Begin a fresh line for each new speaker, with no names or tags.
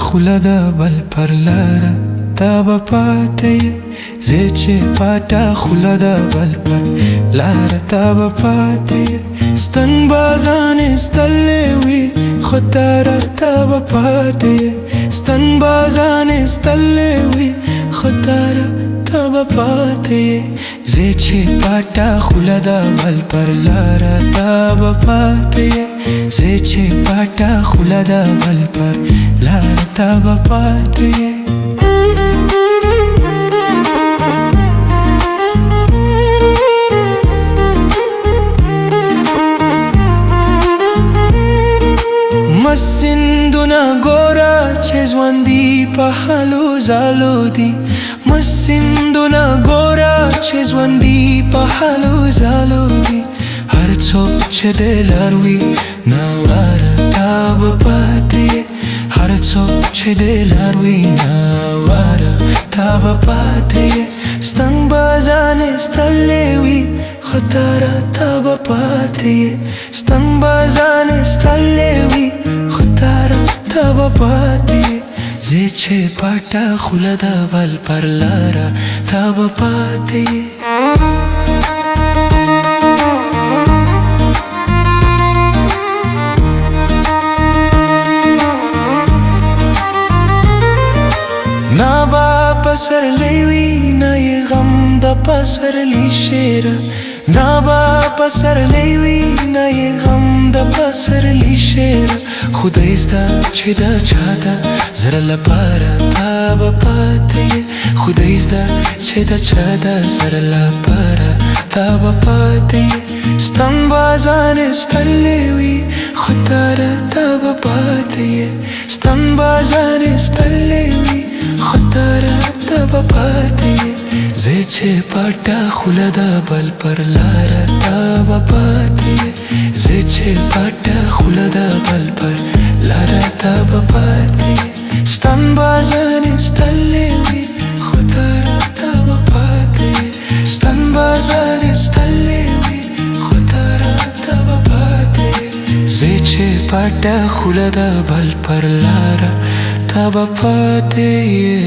خوله د بل پر لاره تا به پاتې یې زه چې پاټه خوله د بل پر لاره تا به پاتې یې ستن بازان ایستلې وي خو تا راته به پاتې یې ستن بازان ایستلې وي خو تا راته به پاتې یې زه چې پاټه خوله د بل پر لاره تا به پاتې یې زه چې پاټه خوله د بل پر لاره تا به پاتې یې مسندونه ګوره چې ژوندي په حالو ځالو دي مسندونه ګوره چې ژوندي په حالو ځالو دي هر څوک چې د لار وي ناواره تا به پاتې یې هر څوک چې د لار وي ناواره تا به پاتې یې ستن بازان ایستلې وي خو تا راته به پاتې یې ستن بازان ایستلې وي خو تا راته به پاتې یې زه چې پاټه خوله د بل پر لاره تا به پاتې یې نه با پسرلی وي نه یې غم د پسرلی شعره نه با پسرلی وي نه یې غم د پسرلی شعره خدای زده چې د چا ده زړه لپاره تا به پاتې یې خدای زده چې د چا ده زړه لپاره تا به پاتې یې ستن بازان ایستلې وي خو تا راته به پاتې یې ستن بازان ایستلې وي خو تا راته به پاتې یې زه چې پاټه خوله د بل پر لاره تا به پاتې یې زه چې پاټه خوله د بل پر لاره تا به پاتې یې ستن بازان ایستلې وي خو تا راته به پاتې یې ستن بازان ایستلې وي خو تا راته به پاتې یې زه چې پاټه خوله د بل پر لاره تا به پاتې یې